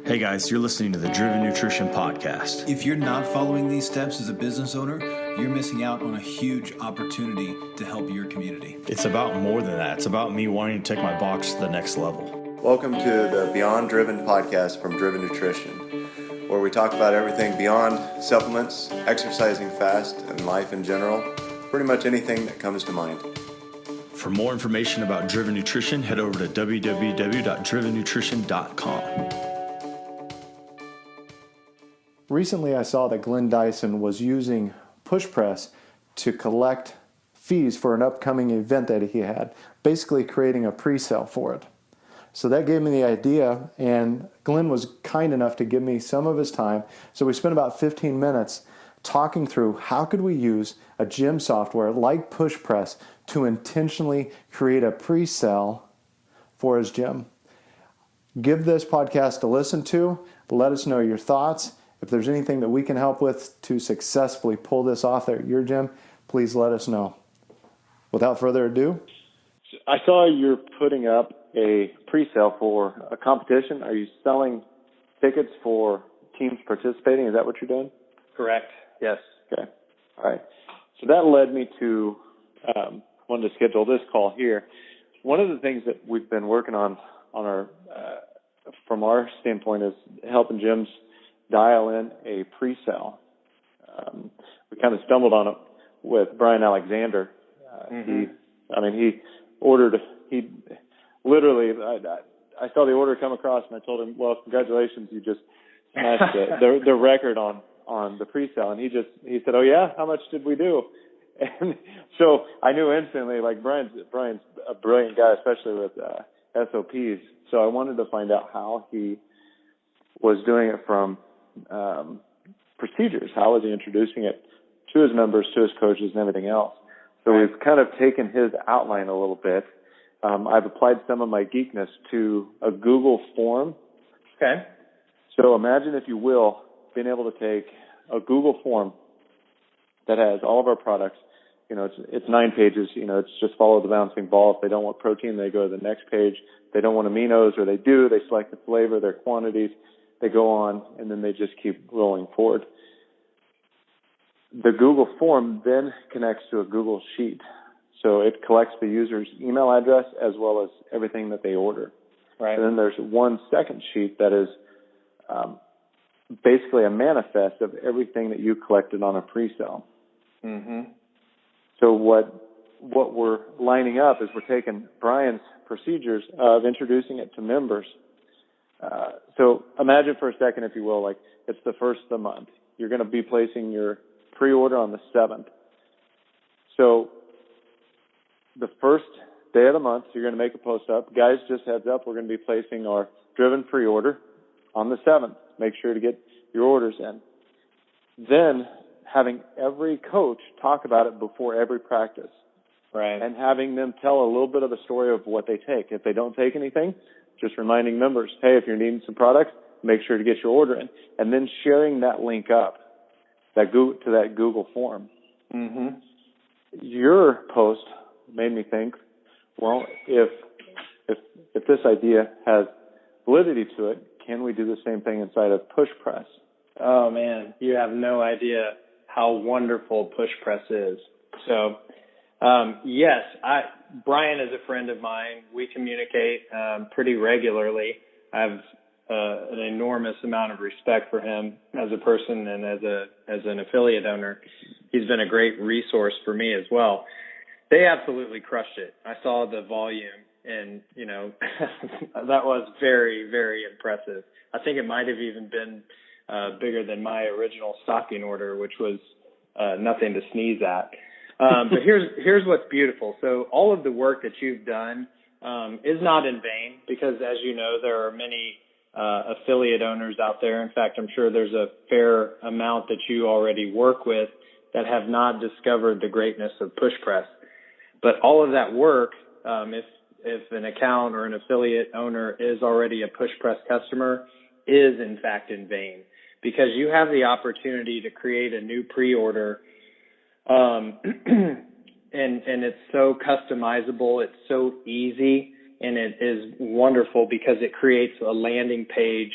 Hey guys, you're listening to the Driven Nutrition Podcast. If you're not following these steps as a business owner, you're missing out on a huge opportunity to help your community. It's about more than that. It's about me wanting to take my box to the next level. Welcome to the Beyond Driven podcast from Driven Nutrition, where we talk about everything beyond supplements, exercising fast, and life in general. Pretty much anything that comes to mind. For more information about Driven Nutrition, head over to www.drivennutrition.com. Recently, I saw that Glen Dyson was using push press to collect fees for an upcoming event that he had, basically creating a pre-sale for it. So that gave me the idea, and Glen was kind enough to give me some of his time. So we spent about 15 minutes talking through how could we use a gym software like push press to intentionally create a pre-sale for his gym. Give this podcast a listen to. Let us know your thoughts. If there's anything that we can help with to successfully pull this off at your gym, please let us know. Without further ado. I saw you're putting up a pre-sale for a competition. Are you selling tickets for teams participating? Is that what you're doing? Correct. Yes. Okay. All right. So that led me to wanted to schedule this call here. One of the things that we've been working on our from our standpoint is helping gyms dial in a pre-sale. We kind of stumbled on it with Brian Alexander. He literally, I saw the order come across and I told him, well, congratulations, you just smashed the record on the pre-sale. And he said, oh yeah, how much did we do? And so I knew instantly, like Brian's a brilliant guy, especially with SOPs. So I wanted to find out how he was doing it from procedures. How was he introducing it to his members, to his coaches, and everything else? So we've kind of taken his outline a little bit. I've applied some of my geekness to a Google form. Okay. So imagine, if you will, being able to take a Google form that has all of our products. You know, it's 9 pages. You know, it's just follow the bouncing ball. If they don't want protein, they go to the next page. If they don't want aminos, or they do, they select the flavor, their quantities. They go on, and then they just keep rolling forward. The Google form then connects to a Google Sheet. So it collects the user's email address as well as everything that they order. Right. And then there's one second sheet that is basically a manifest of everything that you collected on a pre-sale. Mm-hmm. So what we're lining up is we're taking Brian's procedures of introducing it to members. So imagine for a second, if you will, like it's the first of the month. You're going to be placing your pre-order on the 7th. So the first day of the month, you're going to make a post up. Guys, just heads up, we're going to be placing our Driven pre-order on the 7th. Make sure to get your orders in. Then having every coach talk about it before every practice. Right. And having them tell a little bit of a story of what they take. If they don't take anything, just reminding members, hey, if you're needing some products, make sure to get your order in. And then sharing that link up to that Google form. Mm-hmm. Your post made me think, well, if this idea has validity to it, can we do the same thing inside of push press? Oh man, you have no idea how wonderful push press is. So, yes, Brian is a friend of mine. We communicate pretty regularly. I have an enormous amount of respect for him as a person and as an affiliate owner. He's been a great resource for me as well. They absolutely crushed it. I saw the volume, and that was very, very impressive. I think it might have even been bigger than my original stocking order, which was nothing to sneeze at. But here's what's beautiful. So all of the work that you've done is not in vain, because as you know, there are many affiliate owners out there. In fact, I'm sure there's a fair amount that you already work with that have not discovered the greatness of push press. But all of that work, if an account or an affiliate owner is already a push press customer, is in fact in vain, because you have the opportunity to create a new pre-order, and it's so customizable, it's so easy. and it is wonderful because it creates a landing page,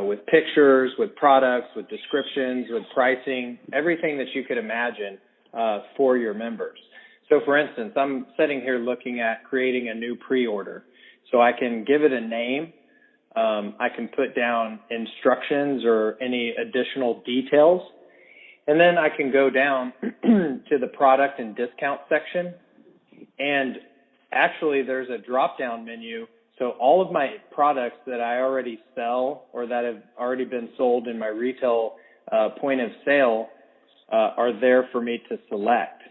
with pictures, with products, with descriptions, with pricing, everything that you could imagine for your members. So, for instance, I'm sitting here looking at creating a new pre-order. So I can give it a name. I can put down instructions or any additional details. And then I can go down to the product and discount section. And actually, there's a drop-down menu. So all of my products that I already sell or that have already been sold in my retail point of sale are there for me to select.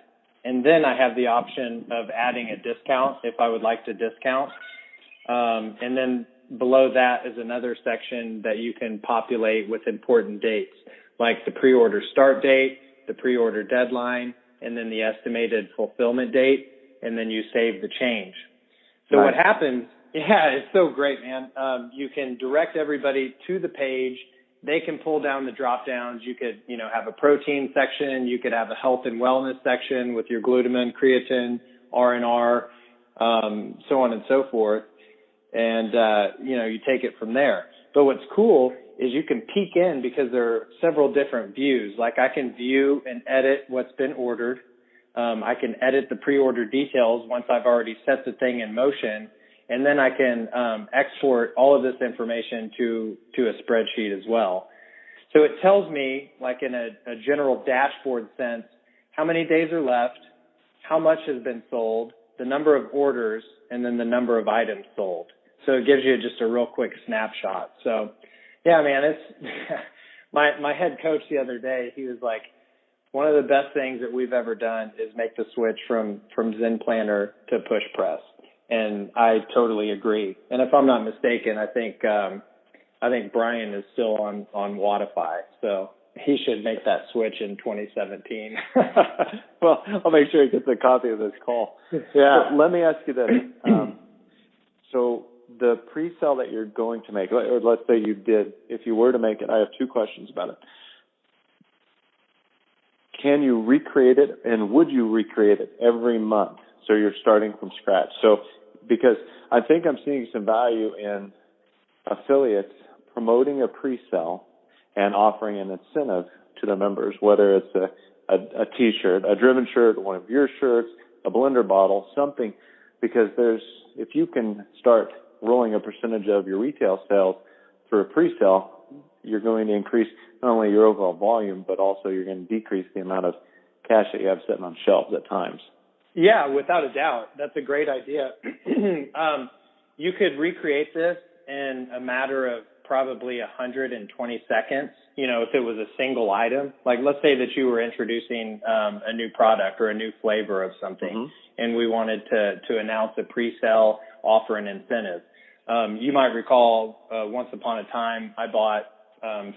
And then I have the option of adding a discount if I would like to discount. And then below that is another section that you can populate with important dates, like the pre-order start date, the pre-order deadline, and then the estimated fulfillment date, and then you save the change. So What happens, it's so great, man. You can direct everybody to the page. They can pull down the drop downs. You could, have a protein section. You could have a health and wellness section with your glutamine, creatine, R&R, so on and so forth. And, you take it from there. But what's cool is you can peek in because there are several different views. Like I can view and edit what's been ordered. I can edit the pre-order details once I've already set the thing in motion. And then I can export all of this information to a spreadsheet as well. So it tells me, like in a general dashboard sense, how many days are left, how much has been sold, the number of orders, and then the number of items sold. So it gives you just a real quick snapshot. So, yeah, man, it's my head coach the other day, he was like, one of the best things that we've ever done is make the switch from Zen Planner to Push Press. And I totally agree. And if I'm not mistaken, I think Brian is still on Wodify. So he should make that switch in 2017. Well, I'll make sure he gets a copy of this call. Yeah. So let me ask you this. So the pre-sale that you're going to make, or let's say you did, if you were to make it, I have two questions about it. Can you recreate it, and would you recreate it every month? So you're starting from scratch. So because I think I'm seeing some value in affiliates promoting a pre-sale and offering an incentive to the members, whether it's a T-shirt, a Driven shirt, one of your shirts, a blender bottle, something, because if you can start rolling a percentage of your retail sales through a pre-sale, you're going to increase not only your overall volume, but also you're going to decrease the amount of cash that you have sitting on shelves at times. Yeah, without a doubt. That's a great idea. You could recreate this in a matter of probably 120 seconds, if it was a single item. Like, let's say that you were introducing a new product or a new flavor of something, and we wanted to announce a pre-sale offer and incentive. You might recall once upon a time I bought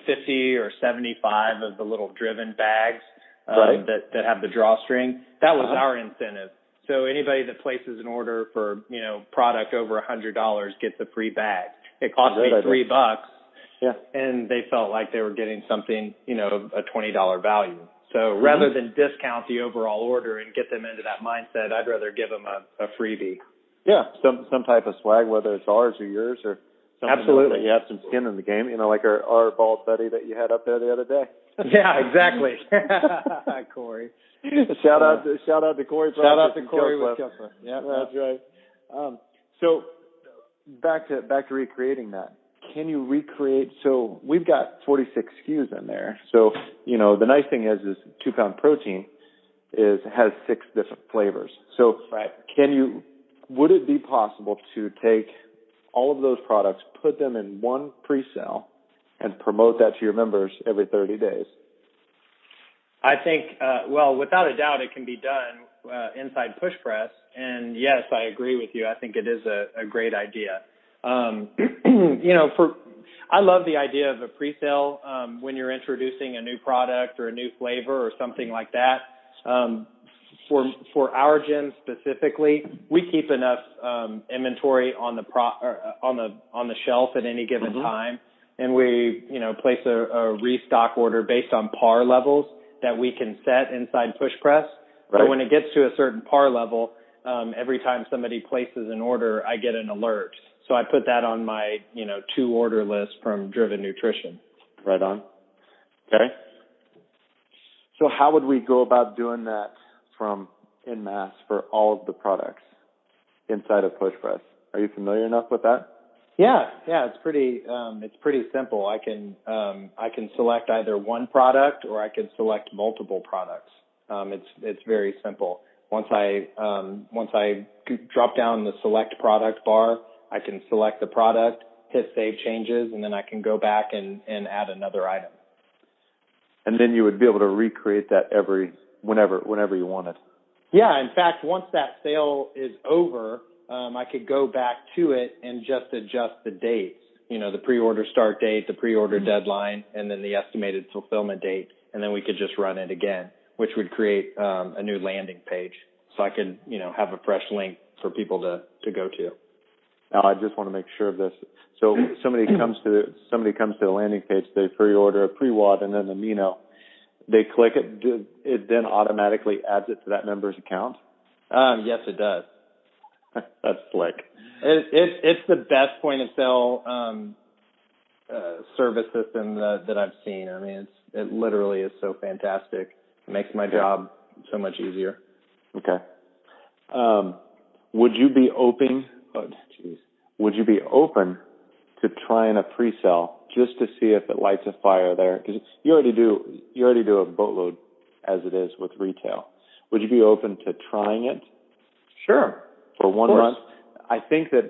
50 or 75 of the little Driven bags that have the drawstring. That was our incentive. So anybody that places an order for, product over $100 gets a free bag. It cost me $3. Yeah. And they felt like they were getting something, a $20 value. So rather than discount the overall order and get them into that mindset, I'd rather give them a freebie. Yeah, some type of swag, whether it's ours or yours or something. Absolutely. That you have some skin in the game, like our bald buddy that you had up there the other day. Yeah, exactly. Corey. Shout out to Corey. Shout out to Corey with Kessler. Yeah, that's right. So back to recreating that. Can you recreate? So we've got 46 SKUs in there. So the nice thing is 2 pound protein has 6 different flavors. So would it be possible to take all of those products, put them in one pre-sale, and promote that to your members every 30 days? I think, without a doubt, it can be done inside Push Press. And yes, I agree with you. I think it is a great idea. I love the idea of a pre-sale when you're introducing a new product or a new flavor or something like that. For our gym specifically, we keep enough inventory on the shelf at any given time, and we place a restock order based on par levels that we can set inside Push Press. Right. But when it gets to a certain par level, every time somebody places an order, I get an alert. So I put that on my, to order list from Driven Nutrition. Right on. Okay. So how would we go about doing that from en masse for all of the products inside of Push Press? Are you familiar enough with that? Yeah, it's pretty simple. I can select either one product or I can select multiple products. It's very simple. Once I drop down the select product bar, I can select the product, hit save changes, and then I can go back and add another item. And then you would be able to recreate that whenever you wanted. Yeah, in fact, once that sale is over, I could go back to it and just adjust the dates. The pre-order start date, the pre-order deadline, and then the estimated fulfillment date, and then we could just run it again, which would create a new landing page. So I could, have a fresh link for people to go to. Now, I just want to make sure of this. So somebody comes to the landing page, they pre-order a pre-WOD and then the amino. They click it. It then automatically adds it to that member's account? Yes, it does. That's slick. It's the best point of sale service system that I've seen. I mean, it literally is so fantastic. It makes my job so much easier. Okay. Would you be open? Would you be open to trying a pre-sale just to see if it lights a fire there? Because you already do a boatload as it is with retail. Would you be open to trying it? Sure. For 1 month? I think that,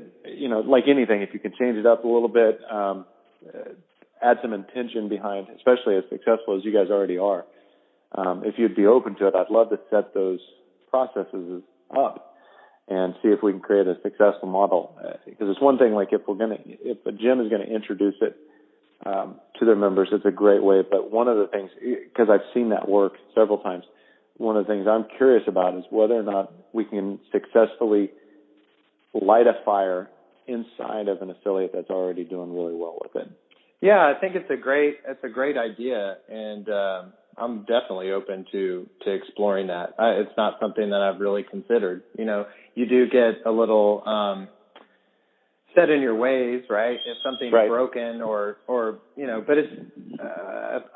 like anything, if you can change it up a little bit, add some intention behind, especially as successful as you guys already are. If you'd be open to it, I'd love to set those processes up and see if we can create a successful model. Because it's one thing, like if a gym is going to introduce it to their members, it's a great way. But one of the things, because I've seen that work several times, one of the things I'm curious about is whether or not we can successfully light a fire inside of an affiliate that's already doing really well with it. Yeah, I think it's a great idea, and I'm definitely open to exploring that. It's not something that I've really considered. You do get a little set in your ways, right? If something's broken or but it's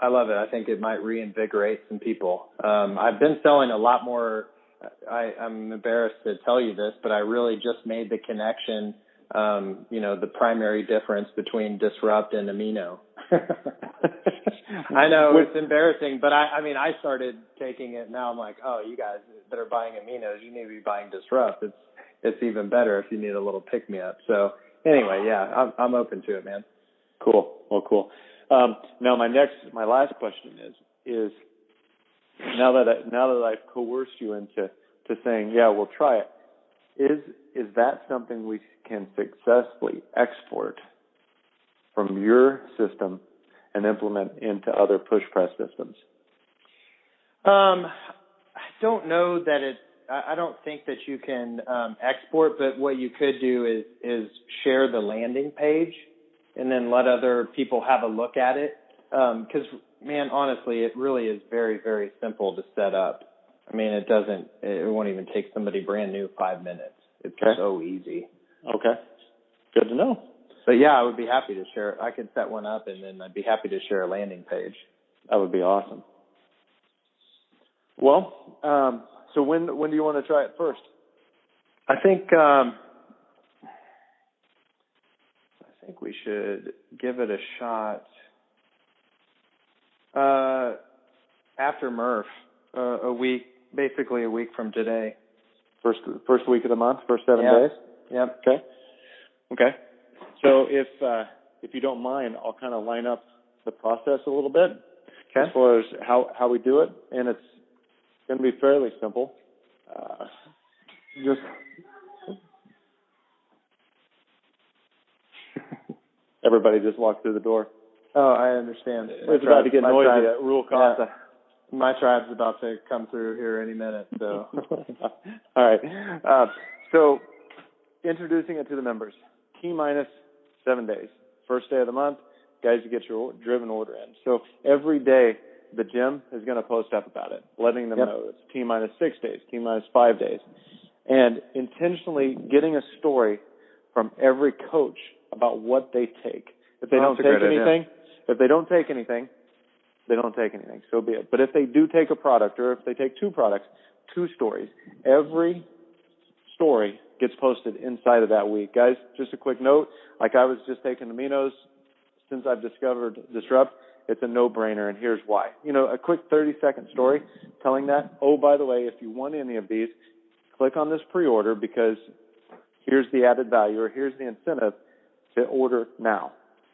I love it. I think it might reinvigorate some people. I've been selling a lot more. I'm embarrassed to tell you this, but I really just made the connection. The primary difference between Disrupt and Amino. I know it's embarrassing, but I started taking it. Now I'm like, oh, you guys that are buying Aminos, you need to be buying Disrupt. It's even better if you need a little pick me up. So anyway, yeah, I'm open to it, man. Cool. Well, cool. Now my last question is now that I've coerced you into saying, yeah, we'll try it, is that something we can successfully export from your system and implement into other push press systems? I don't know that I don't think that you can export, but what you could do is share the landing page and then let other people have a look at it. Because, man, honestly, it really is very, very simple to set up. I mean, it won't even take somebody brand new 5 minutes. It's so easy. Okay. Good to know. But yeah, I would be happy to share. I could set one up and then I'd be happy to share a landing page. That would be awesome. Well, so when do you want to try it first? I think we should give it a shot after Murph, basically a week from today. First week of the month, first 7 days? Yep. Okay. So if you don't mind, I'll kind of line up the process a little bit as far as how we do it, and it's going to be fairly simple. Everybody just walked through the door. Oh, I understand. It's about to get noisy at Rural Casa. Yeah. My tribe's about to come through here any minute, so. All right. So introducing it to the members. T-minus 7 days. First day of the month, guys, you get your driven order in. So every day the gym is going to post up about it, letting them know it's T-minus 6 days, T-minus 5 days. and intentionally getting a story from every coach about what they take. If they don't take anything, they don't take anything, so be it. But if they do take a product, or if they take 2 products, 2 stories, every story gets posted inside of that week. Guys, just a quick note, like I was just taking aminos since I've discovered Disrupt, it's a no-brainer, and here's why. A quick 30-second story telling that, oh, by the way, if you want any of these, click on this pre-order because here's the added value, or here's the incentive to order now.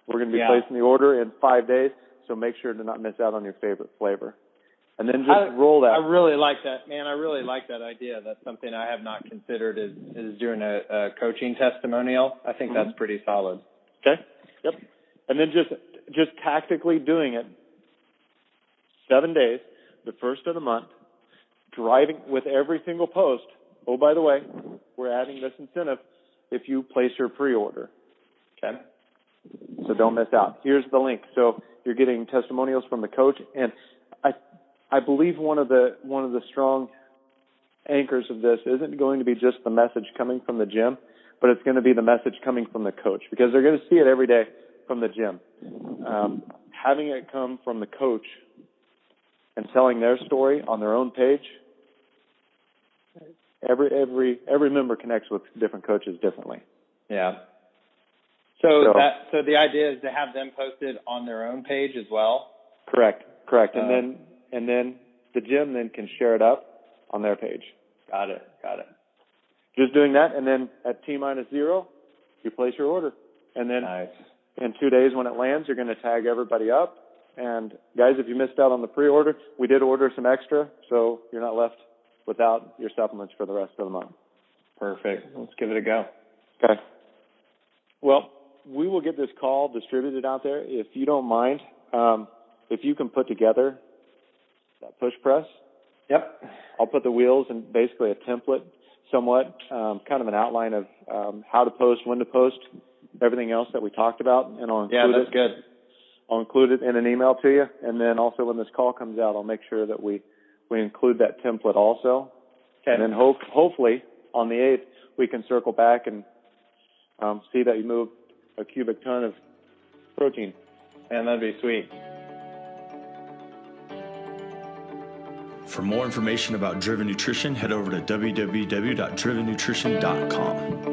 We're going to be placing the order in 5 days, so make sure to not miss out on your favorite flavor. And then just roll that. I really like that, man. I really like that idea. That's something I have not considered is doing a coaching testimonial. I think that's pretty solid. Okay. Yep. And then just tactically doing it 7 days, the first of the month, driving with every single post. Oh, by the way, we're adding this incentive if you place your pre-order. Okay. So don't miss out. Here's the link. So you're getting testimonials from the coach, and I believe one of the strong anchors of this isn't going to be just the message coming from the gym, but it's going to be the message coming from the coach, because they're going to see it every day from the gym. Having it come from the coach and telling their story on their own page, every member connects with different coaches differently. Yeah. So the idea is to have them posted on their own page as well? Correct. And then the gym then can share it up on their page. Got it. Just doing that, and then at T-0, you place your order. And then in 2 days when it lands, you're going to tag everybody up. And guys, if you missed out on the pre-order, we did order some extra, so you're not left without your supplements for the rest of the month. Perfect. Let's give it a go. Okay. Well, we will get this call distributed out there. If you don't mind, if you can put together that push press. Yep. I'll put the wheels and basically a template, somewhat, kind of an outline of how to post, when to post, everything else that we talked about, and I'll include that's good. I'll include it in an email to you, and then also when this call comes out, I'll make sure that we include that template also. Okay. And then hopefully on the 8th we can circle back and see that you move a cubic ton of protein. Man, that'd be sweet. For more information about Driven Nutrition, head over to www.drivennutrition.com.